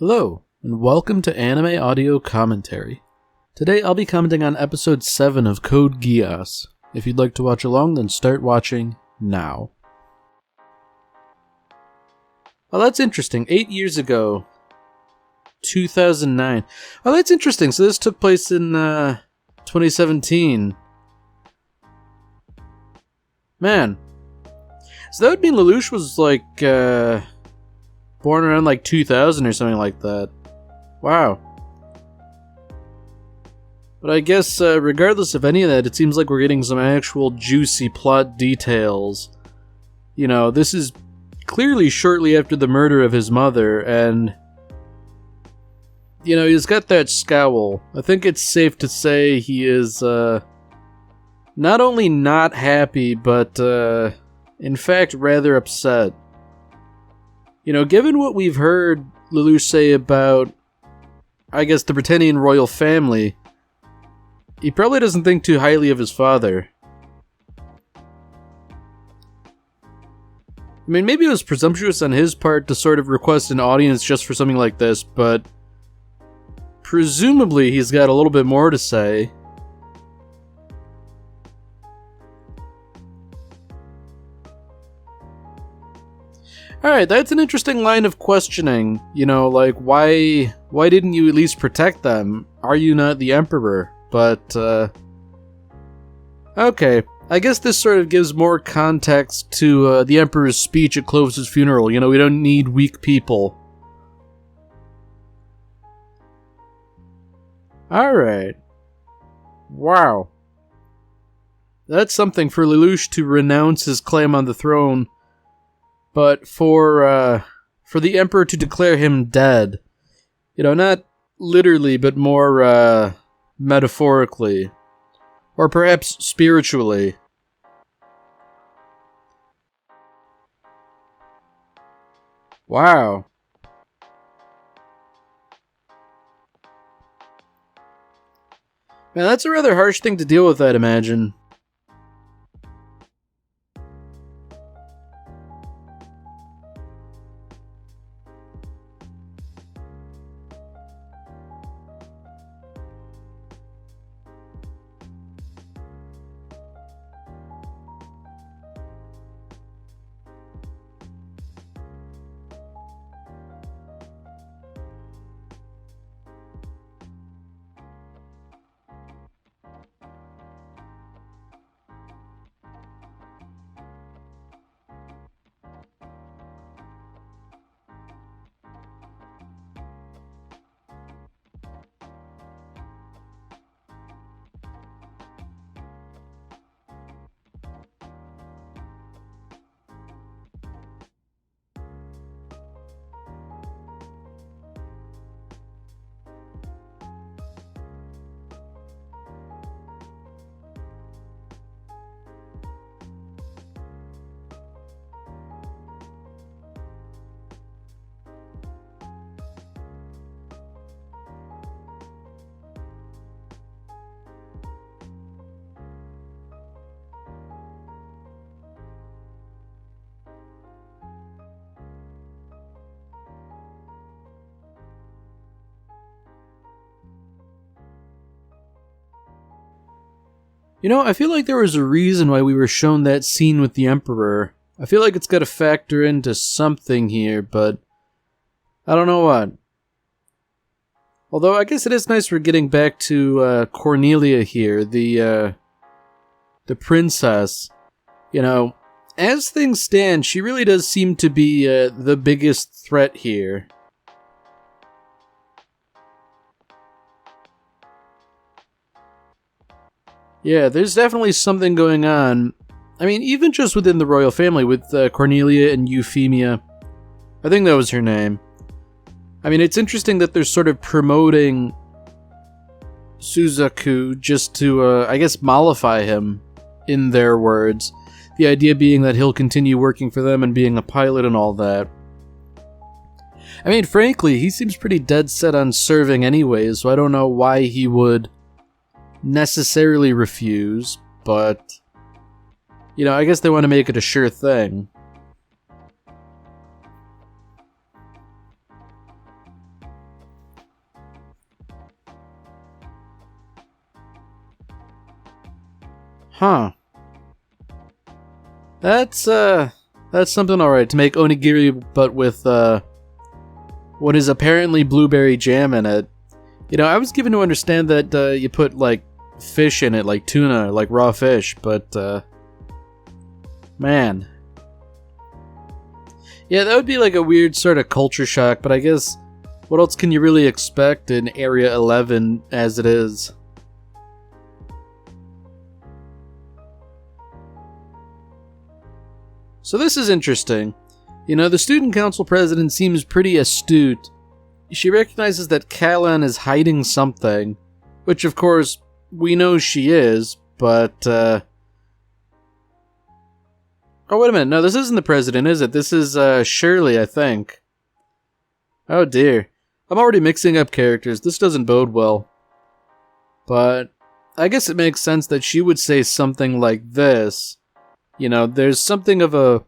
Hello, and welcome to Anime Audio Commentary. Today I'll be commenting on episode 7 of Code Geass. If you'd like to watch along, then start watching now. Well, that's interesting. 8 years ago, 2009. Oh, that's interesting. So this took place in 2017. Man. So that would mean Lelouch was like, born around like 2000 or something like that. Wow. But I guess, regardless of any of that, it seems like we're getting some actual juicy plot details. You know, this is clearly shortly after the murder of his mother, and you know, he's got that scowl. I think it's safe to say he is, not only not happy, but, in fact, rather upset. You know, given what we've heard Lelouch say about, I guess, the Britannian royal family, he probably doesn't think too highly of his father. I mean, maybe it was presumptuous on his part to sort of request an audience just for something like this, but presumably he's got a little bit more to say. Alright, that's an interesting line of questioning. You know, like, why didn't you at least protect them? Are you not the Emperor? But, okay. I guess this sort of gives more context to the Emperor's speech at Clovis's funeral. You know, we don't need weak people. Alright. Wow. That's something for Lelouch to renounce his claim on the throne. But for the Emperor to declare him dead, you know, not literally, but more, metaphorically. Or perhaps spiritually. Wow. Man, that's a rather harsh thing to deal with, I'd imagine. You know, I feel like there was a reason why we were shown that scene with the Emperor. I feel like it's got to factor into something here, but I don't know what. Although I guess it is nice we're getting back to Cornelia here, the princess. You know, as things stand, she really does seem to be the biggest threat here. Yeah, there's definitely something going on. I mean, even just within the royal family with Cornelia and Euphemia. I think that was her name. I mean, it's interesting that they're sort of promoting Suzaku just to, I guess, mollify him, in their words. The idea being that he'll continue working for them and being a pilot and all that. I mean, frankly, he seems pretty dead set on serving anyways, so I don't know why he would necessarily refuse, but you know, I guess they want to make it a sure thing. Huh. That's something alright, to make onigiri but with, what is apparently blueberry jam in it. You know, I was given to understand that, you put, like, fish in it, like tuna, like raw fish, but, man. Yeah, that would be like a weird sort of culture shock, but I guess what else can you really expect in Area 11 as it is? So this is interesting. You know, the student council president seems pretty astute. She recognizes that Callan is hiding something, which of course we know she is, but, oh, wait a minute. No, this isn't the president, is it? This is, Shirley, I think. Oh dear. I'm already mixing up characters. This doesn't bode well. But I guess it makes sense that she would say something like this. You know, there's something of a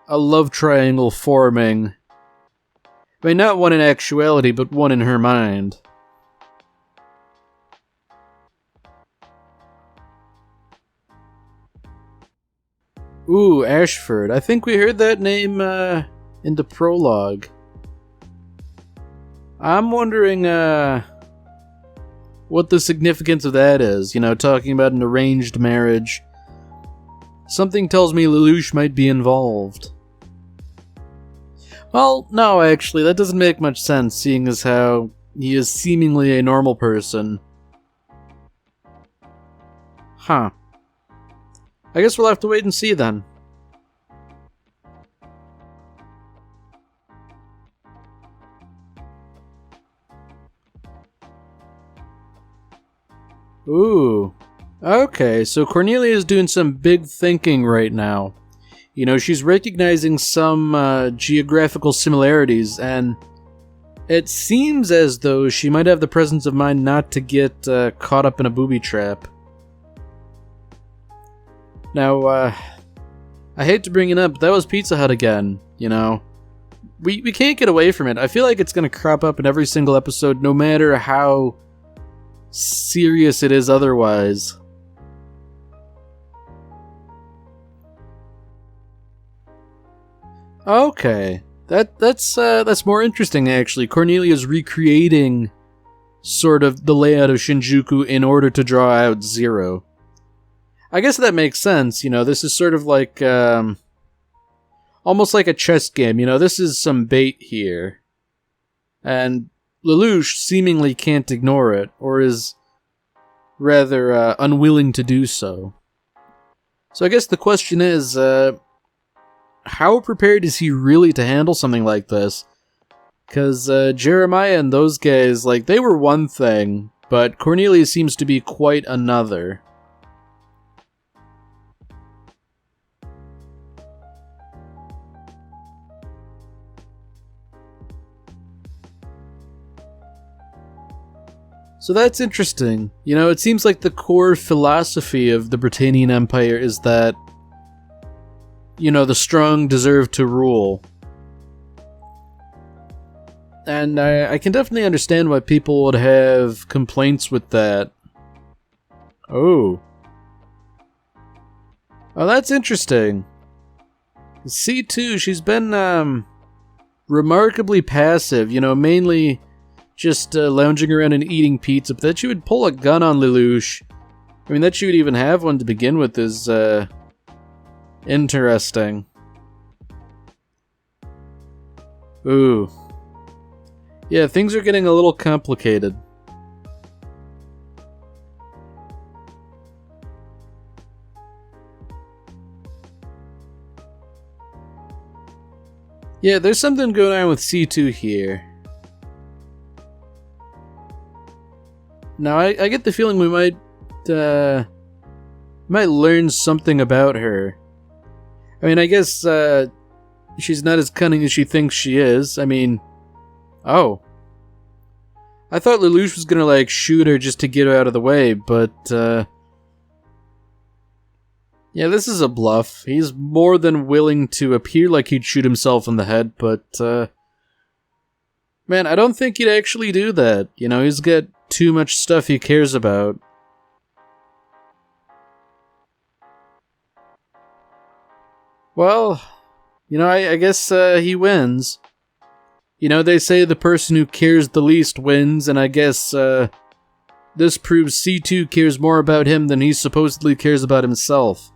love triangle forming. I mean, not one in actuality, but one in her mind. Ooh, Ashford. I think we heard that name, in the prologue. I'm wondering, what the significance of that is. You know, talking about an arranged marriage. Something tells me Lelouch might be involved. Well, no, actually, that doesn't make much sense, seeing as how he is seemingly a normal person. Huh. I guess we'll have to wait and see then. Ooh. Okay, so Cornelia is doing some big thinking right now. You know, she's recognizing some geographical similarities, and it seems as though she might have the presence of mind not to get caught up in a booby trap. Now, I hate to bring it up, but that was Pizza Hut again, you know. We can't get away from it. I feel like it's going to crop up in every single episode, no matter how serious it is otherwise. Okay, that's more interesting actually. Cornelia's recreating sort of the layout of Shinjuku in order to draw out Zero. I guess that makes sense. You know, this is sort of like almost like a chess game. You know, this is some bait here, and Lelouch seemingly can't ignore it, or is rather unwilling to do so. So I guess the question is, how prepared is he really to handle something like this? Because Jeremiah and those guys, like, they were one thing, but Cornelia seems to be quite another. So that's interesting. You know, it seems like the core philosophy of the Britannian Empire is that, you know, the strong deserve to rule. And I can definitely understand why people would have complaints with that. Oh. Oh, that's interesting. C2, she's been, remarkably passive, you know, mainly just lounging around and eating pizza, but that she would pull a gun on Lelouch. I mean, that she would even have one to begin with is, interesting. Ooh. Yeah, things are getting a little complicated. Yeah, there's something going on with C2 here. Now, I get the feeling we might learn something about her. I mean, I guess, she's not as cunning as she thinks she is. I mean, oh. I thought Lelouch was gonna, like, shoot her just to get her out of the way, but, yeah, this is a bluff. He's more than willing to appear like he'd shoot himself in the head, but, man, I don't think he'd actually do that. You know, he's got too much stuff he cares about. Well, I guess he wins. They say the person who cares the least wins, and I guess this proves C2 cares more about him than he supposedly cares about himself.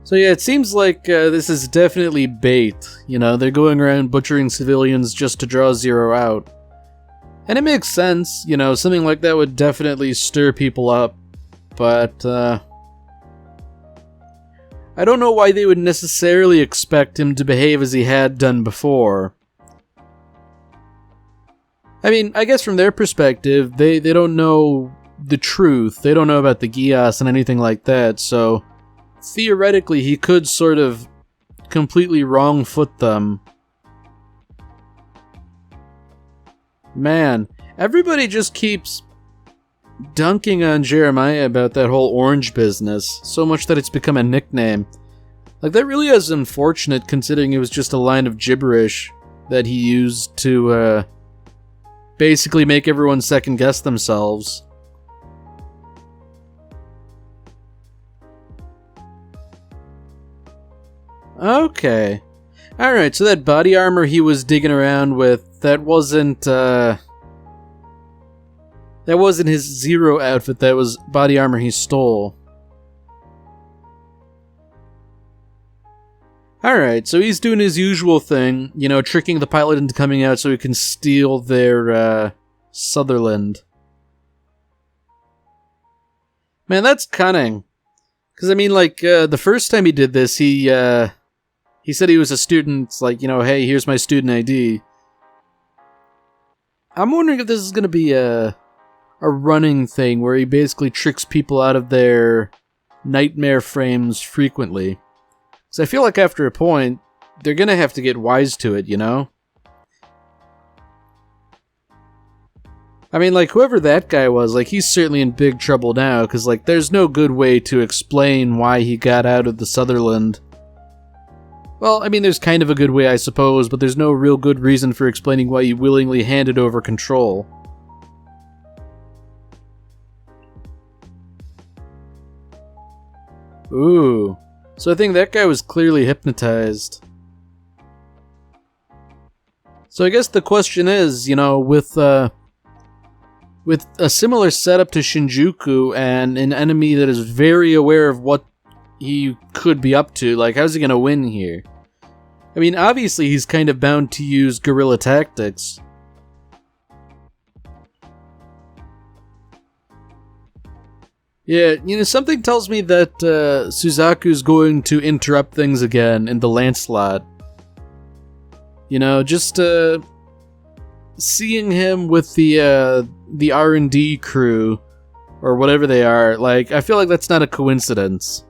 So yeah, it seems like this is definitely bait. They're going around butchering civilians just to draw Zero out. And it makes sense, something like that would definitely stir people up. But, I don't know why they would necessarily expect him to behave as he had done before. I mean, I guess from their perspective, they don't know the truth. They don't know about the Geass and anything like that, so theoretically he could sort of completely wrong foot them. Man, everybody just keeps dunking on Jeremiah about that whole orange business, so much that it's become a nickname. Like, that really is unfortunate considering it was just a line of gibberish that he used to, basically make everyone second guess themselves. Okay. Alright, so that body armor he was digging around with, that wasn't his Zero outfit, that was body armor he stole. Alright, so he's doing his usual thing, tricking the pilot into coming out so he can steal their, Sutherland. Man, that's cunning. Because, the first time he did this, he said he was a student, it's like, hey, here's my student ID. I'm wondering if this is going to be a running thing where he basically tricks people out of their nightmare frames frequently. Because I feel like after a point, they're going to have to get wise to it, whoever that guy was, he's certainly in big trouble now, because, there's no good way to explain why he got out of the Sutherland. Well, there's kind of a good way, I suppose, but there's no real good reason for explaining why he willingly handed over control. Ooh. So I think that guy was clearly hypnotized. So I guess the question is, with a similar setup to Shinjuku and an enemy that is very aware of what he could be up to, how's he gonna win here? Obviously he's kind of bound to use guerrilla tactics. Yeah, something tells me that Suzaku's going to interrupt things again in the Lancelot. Just seeing him with the R&D crew, or whatever they are, I feel like that's not a coincidence.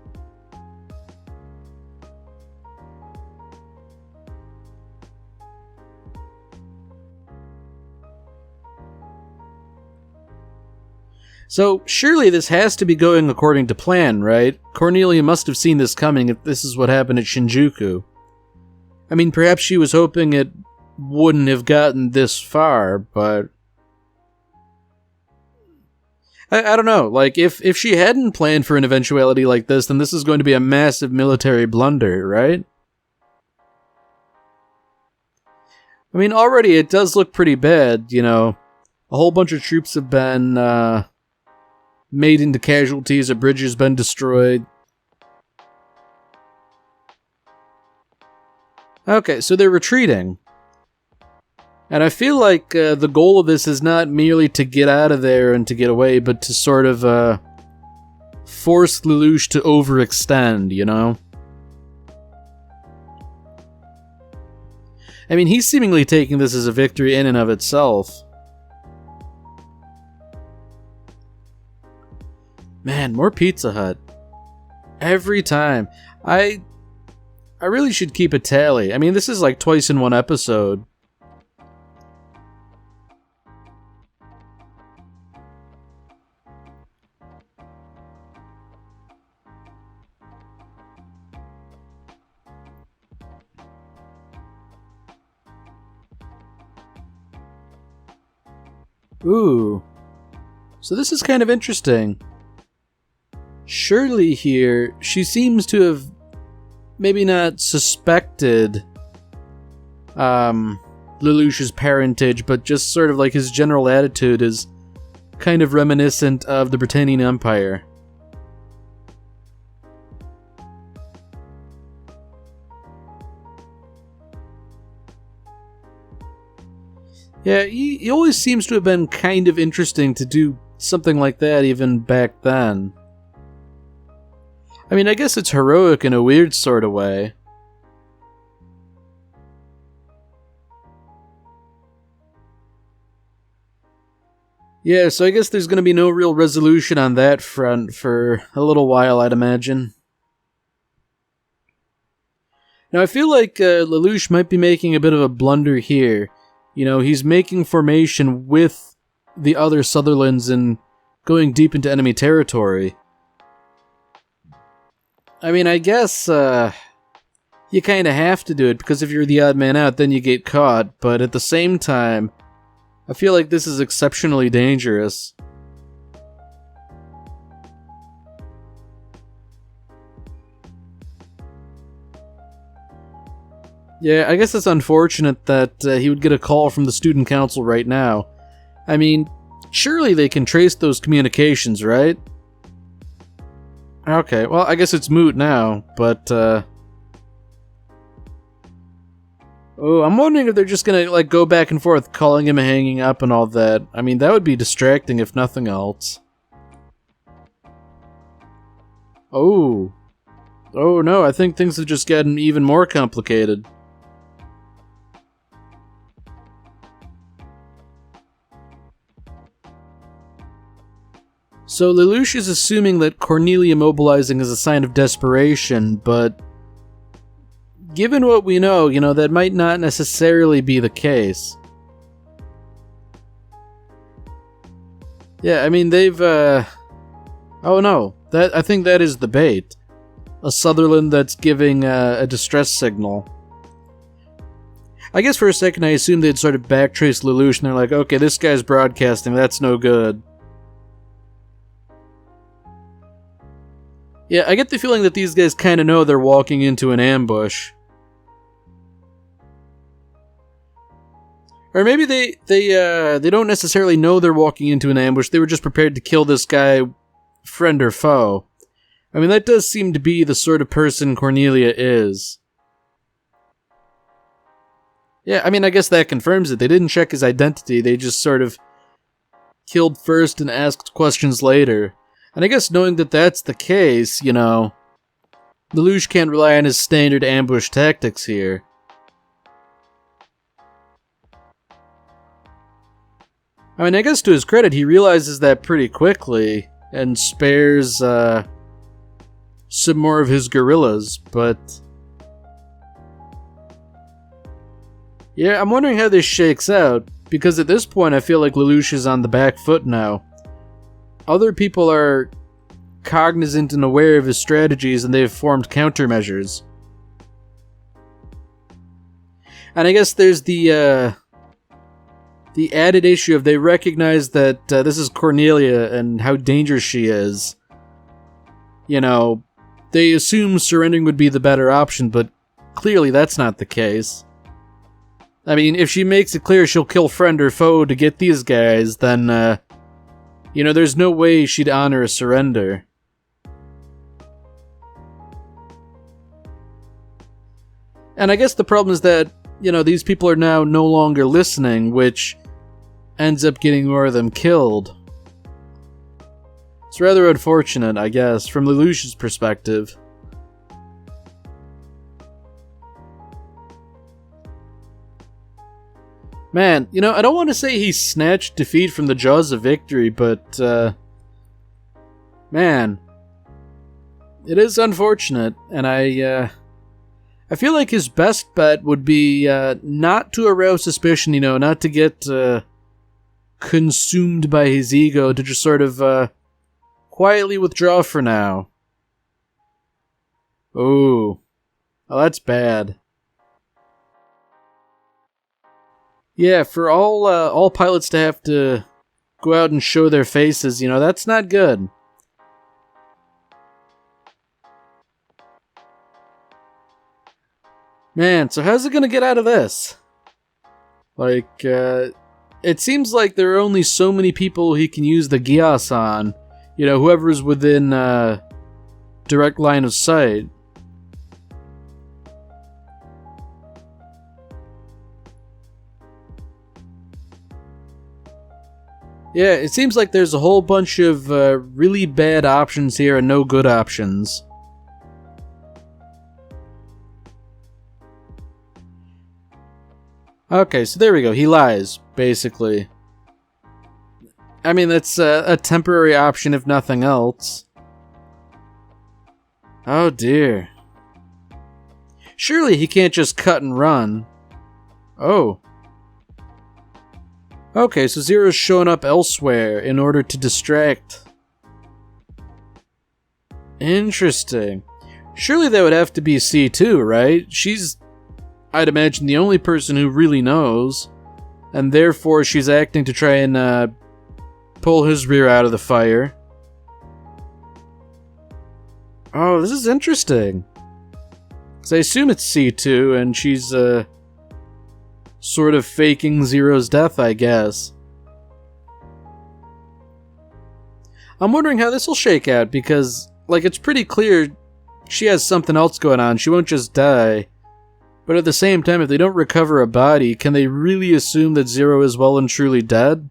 So, surely this has to be going according to plan, right? Cornelia must have seen this coming if this is what happened at Shinjuku. Perhaps she was hoping it wouldn't have gotten this far, but I don't know. If she hadn't planned for an eventuality like this, then this is going to be a massive military blunder, right? Already it does look pretty bad, A whole bunch of troops have been, made into casualties, a bridge has been destroyed. Okay, so they're retreating. And I feel like the goal of this is not merely to get out of there and to get away, but to sort of force Lelouch to overextend, He's seemingly taking this as a victory in and of itself. Man, more Pizza Hut. Every time. I really should keep a tally. This is twice in one episode. Ooh. So this is kind of interesting. Surely here, she seems to have maybe not suspected Lelouch's parentage, but just sort of like his general attitude is kind of reminiscent of the Britannian Empire. Yeah, he always seems to have been kind of interesting to do something like that even back then. I mean, I guess it's heroic in a weird sort of way. Yeah, so I guess there's going to be no real resolution on that front for a little while, I'd imagine. Now, I feel like Lelouch might be making a bit of a blunder here. You know, he's making formation with the other Sutherlands and going deep into enemy territory. I mean, I guess you kind of have to do it, because if you're the odd man out, then you get caught. But at the same time, I feel like this is exceptionally dangerous. Yeah, I guess it's unfortunate that he would get a call from the student council right now. I mean, surely they can trace those communications, right? Okay, well, I guess it's moot now, but, oh, I'm wondering if they're just gonna, like, go back and forth, calling him and hanging up and all that. I mean, that would be distracting if nothing else. Oh. Oh, no, I think things have just gotten even more complicated. So Lelouch is assuming that Cornelia mobilizing is a sign of desperation, but given what we know, that might not necessarily be the case. Yeah, I mean, they've, oh no, I think that is the bait. A Sutherland that's giving a distress signal. I guess for a second I assumed they'd sort of backtrace Lelouch and they're like, okay, this guy's broadcasting, that's no good. Yeah, I get the feeling that these guys kind of know they're walking into an ambush. Or maybe they don't necessarily know they're walking into an ambush, they were just prepared to kill this guy, friend or foe. I mean, that does seem to be the sort of person Cornelia is. Yeah, I mean, I guess that confirms it. They didn't check his identity, they just sort of killed first and asked questions later. And I guess knowing that that's the case, Lelouch can't rely on his standard ambush tactics here. I mean, I guess to his credit, he realizes that pretty quickly and spares some more of his guerrillas, but yeah, I'm wondering how this shakes out, because at this point I feel like Lelouch is on the back foot now. Other people are cognizant and aware of his strategies, and they've formed countermeasures. And I guess there's the added issue of they recognize that this is Cornelia and how dangerous she is. They assume surrendering would be the better option, but clearly that's not the case. I mean, if she makes it clear she'll kill friend or foe to get these guys, then, there's no way she'd honor a surrender. And I guess the problem is that, these people are now no longer listening, which ends up getting more of them killed. It's rather unfortunate, I guess, from Lelouch's perspective. Man, I don't want to say he snatched defeat from the jaws of victory, but, man, it is unfortunate, and I feel like his best bet would be, not to arouse suspicion, not to get, consumed by his ego, to just sort of, quietly withdraw for now. Ooh. Oh, that's bad. Yeah, for all pilots to have to go out and show their faces, you know, that's not good. Man, so how's it gonna get out of this? Like, it seems like there are only so many people he can use the Geass on. You know, whoever's within, direct line of sight. Yeah, it seems like there's a whole bunch of, really bad options here and no good options. Okay, so there we go. He lies, basically. I mean, that's a temporary option if nothing else. Oh dear. Surely he can't just cut and run. Oh. Okay, so Zero's showing up elsewhere in order to distract. Interesting. Surely that would have to be C2, right? She's, I'd imagine, the only person who really knows, and therefore she's acting to try and pull his rear out of the fire. Oh, this is interesting. Because I assume it's C2, and she's sort of faking Zero's death, I guess. I'm wondering how this will shake out, because, like, it's pretty clear she has something else going on. She won't just die. But at the same time, if they don't recover a body, can they really assume that Zero is well and truly dead?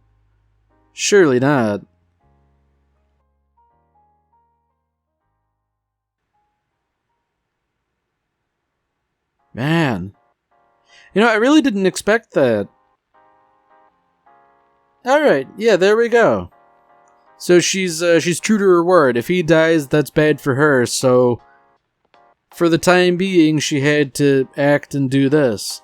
Surely not. Man. You know, I really didn't expect that. Alright, yeah, there we go. So she's true to her word. If he dies, that's bad for her, so for the time being, she had to act and do this.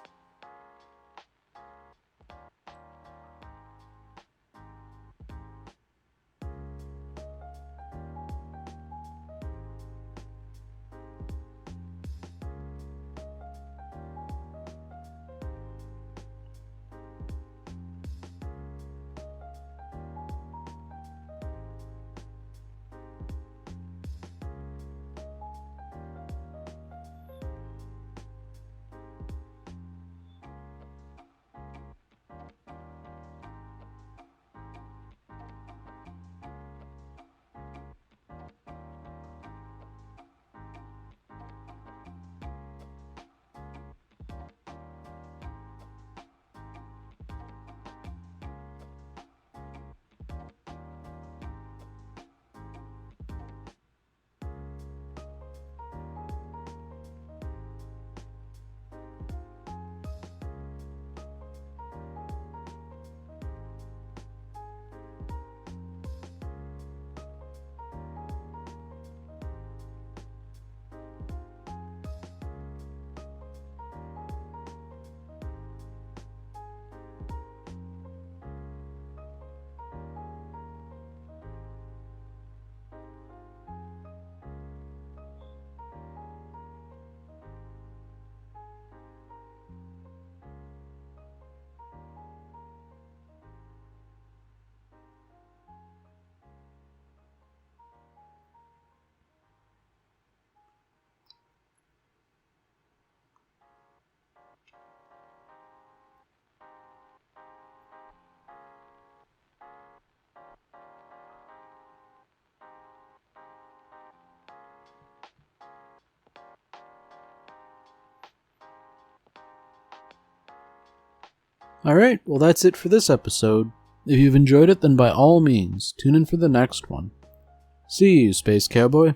Alright, well that's it for this episode. If you've enjoyed it, then by all means, tune in for the next one. See you, Space Cowboy.